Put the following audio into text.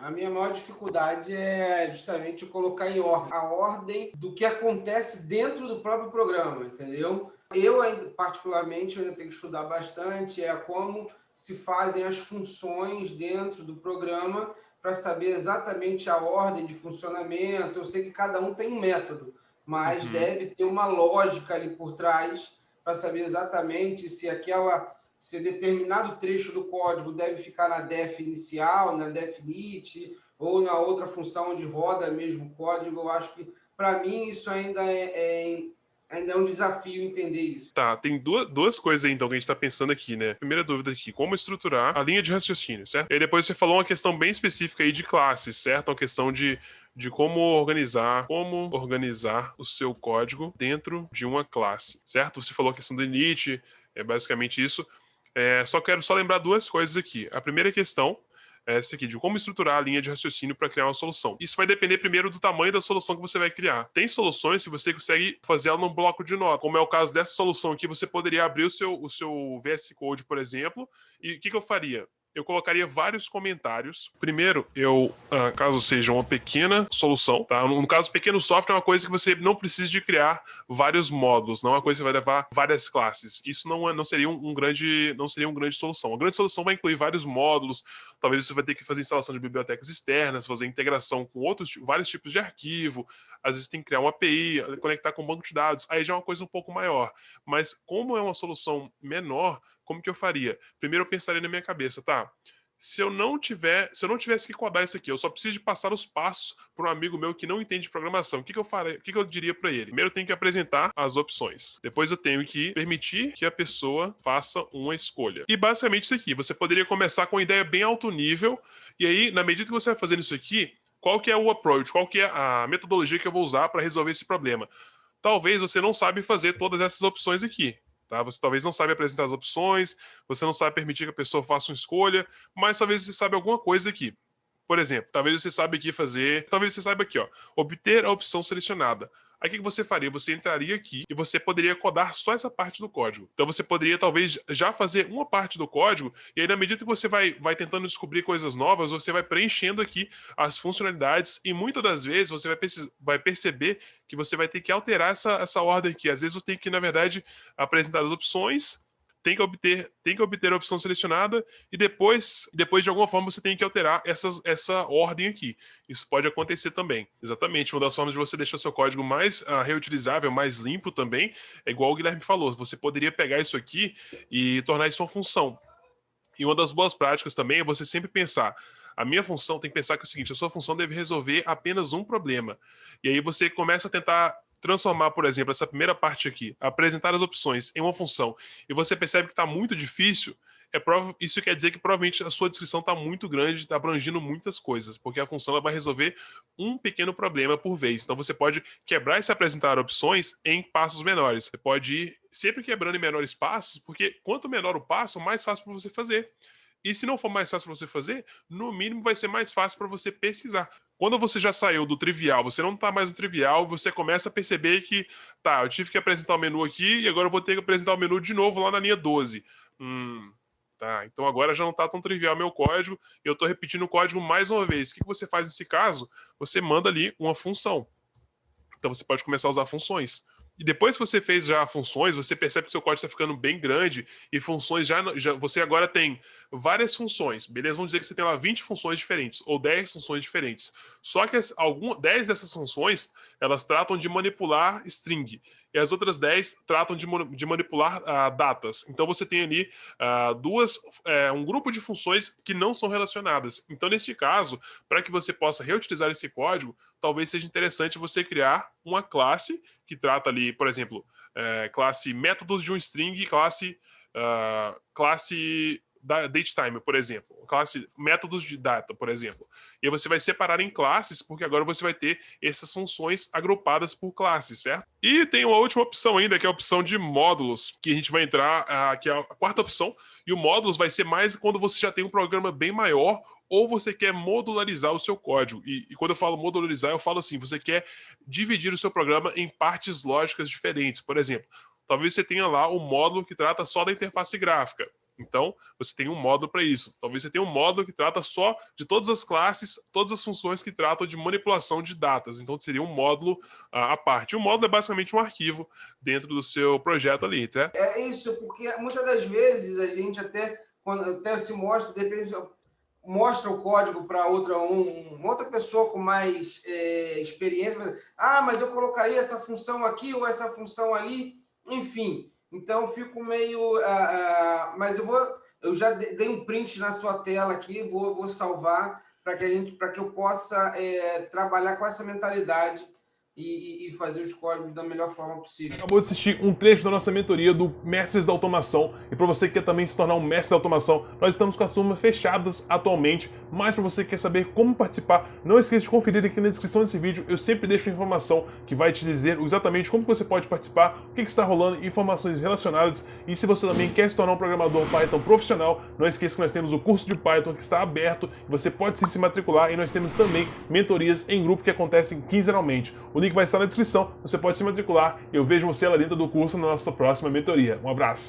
A minha maior dificuldade é justamente colocar em ordem a ordem do que acontece dentro do próprio programa, entendeu? Eu ainda, particularmente, eu ainda tenho que estudar bastante como se fazem as funções dentro do programa para saber exatamente a ordem de funcionamento. Eu sei que cada um tem um método, mas Uhum. deve ter uma lógica ali por trás para saber exatamente se determinado trecho do código deve ficar na def inicial, na def init, ou na outra função onde roda mesmo o código. Eu acho que, para mim, isso ainda é um desafio entender isso. Tá, tem duas coisas aí, então, que a gente tá pensando aqui, né? Primeira dúvida aqui, como estruturar a linha de raciocínio, certo? E aí depois você falou uma questão bem específica aí de classes, certo? Uma questão de como organizar o seu código dentro de uma classe, certo? Você falou a questão do init, é basicamente isso. Só quero lembrar duas coisas aqui. A primeira questão é essa aqui, de como estruturar a linha de raciocínio para criar uma solução. Isso vai depender primeiro do tamanho da solução que você vai criar. Tem soluções que você consegue fazer ela num bloco de nota, como é o caso dessa solução aqui, você poderia abrir o seu VS Code, por exemplo, e o que eu faria? Eu colocaria vários comentários. Primeiro, caso seja uma pequena solução, tá? No caso, pequeno software é uma coisa que você não precisa de criar vários módulos, não é uma coisa que vai levar várias classes. Isso não seria não seria uma grande solução. A grande solução vai incluir vários módulos, talvez você vai ter que fazer instalação de bibliotecas externas, fazer integração com vários tipos de arquivo, às vezes tem que criar uma API, conectar com um banco de dados, aí já é uma coisa um pouco maior. Mas como é uma solução menor, como que eu faria? Primeiro eu pensaria na minha cabeça, tá? Se eu não tivesse que codar isso aqui, eu só preciso de passar os passos para um amigo meu que não entende de programação. O que eu faria? O que eu diria para ele? Primeiro eu tenho que apresentar as opções. Depois eu tenho que permitir que a pessoa faça uma escolha. E basicamente isso aqui. Você poderia começar com uma ideia bem alto nível, e aí, na medida que você vai fazendo isso aqui, qual que é o approach? Qual que é a metodologia que eu vou usar para resolver esse problema? Talvez você não sabe fazer todas essas opções aqui. Tá? Você talvez não sabe apresentar as opções, você não sabe permitir que a pessoa faça uma escolha, mas talvez você saiba alguma coisa aqui. Por exemplo, talvez você saiba aqui talvez você saiba aqui, ó, obter a opção selecionada. Aí o que você faria? Você entraria aqui e você poderia codar só essa parte do código. Então você poderia talvez já fazer uma parte do código e aí na medida que você vai tentando descobrir coisas novas, você vai preenchendo aqui as funcionalidades e muitas das vezes você vai perceber que você vai ter que alterar essa ordem aqui. Às vezes você tem que, na verdade, apresentar as opções, tem que obter a opção selecionada e depois de alguma forma você tem que alterar essa ordem aqui. Isso pode acontecer também. Exatamente, uma das formas de você deixar seu código mais reutilizável, mais limpo também, é igual o Guilherme falou, você poderia pegar isso aqui e tornar isso uma função. E uma das boas práticas também é você sempre pensar, a minha função tem que pensar que é o seguinte, a sua função deve resolver apenas um problema. E aí você começa a tentar transformar, por exemplo, essa primeira parte aqui, apresentar as opções em uma função, e você percebe que está muito difícil, isso quer dizer que provavelmente a sua descrição está muito grande, está abrangindo muitas coisas, porque a função ela vai resolver um pequeno problema por vez. Então você pode quebrar esse apresentar opções em passos menores. Você pode ir sempre quebrando em menores passos, porque quanto menor o passo, mais fácil para você fazer. E se não for mais fácil para você fazer, no mínimo vai ser mais fácil para você pesquisar. Quando você já saiu do trivial, você não está mais no trivial, você começa a perceber que, tá, eu tive que apresentar o menu aqui e agora eu vou ter que apresentar o menu de novo lá na linha 12. Tá, então agora já não está tão trivial meu código, eu estou repetindo o código mais uma vez. O que você faz nesse caso? Você manda ali uma função. Então você pode começar a usar funções. E depois que você fez já funções, você percebe que seu código está ficando bem grande e funções você agora tem várias funções, beleza? Vamos dizer que você tem lá 20 funções diferentes ou 10 funções diferentes. Só que 10 dessas funções, elas tratam de manipular string e as outras 10 tratam de manipular datas. Então você tem ali um grupo de funções que não são relacionadas. Então neste caso, para que você possa reutilizar esse código, talvez seja interessante você criar uma classe que trata ali, por exemplo, classe métodos de um string, classe datetime, por exemplo, classe métodos de data, por exemplo. E aí você vai separar em classes, porque agora você vai ter essas funções agrupadas por classes, certo? E tem uma última opção ainda, que é a opção de módulos, que a gente vai entrar, que é a quarta opção, e o módulos vai ser mais quando você já tem um programa bem maior ou você quer modularizar o seu código. E quando eu falo modularizar, eu falo assim, você quer dividir o seu programa em partes lógicas diferentes. Por exemplo, talvez você tenha lá um módulo que trata só da interface gráfica. Então, você tem um módulo para isso. Talvez você tenha um módulo que trata só de todas as classes, todas as funções que tratam de manipulação de datas. Então, seria um módulo à parte. O módulo é basicamente um arquivo dentro do seu projeto ali, certo? É isso, porque muitas das vezes a gente quando até se mostra, depende, mostra o código para uma outra pessoa com mais experiência. Ah, mas eu colocaria essa função aqui ou essa função ali, enfim. Então, eu fico meio... mas eu já dei um print na sua tela aqui, vou salvar para que eu possa trabalhar com essa mentalidade e fazer os códigos da melhor forma possível. Acabou de assistir um trecho da nossa mentoria do Mestres da Automação, e para você que quer também se tornar um mestre da automação, nós estamos com as turmas fechadas atualmente, mas para você que quer saber como participar, não esqueça de conferir aqui na descrição desse vídeo, eu sempre deixo informação que vai te dizer exatamente como você pode participar, o que está rolando, informações relacionadas, e se você também quer se tornar um programador Python profissional, não esqueça que nós temos o curso de Python que está aberto, você pode se matricular, e nós temos também mentorias em grupo que acontecem quinzenalmente. O link vai estar na descrição, você pode se matricular e eu vejo você lá dentro do curso na nossa próxima mentoria. Um abraço!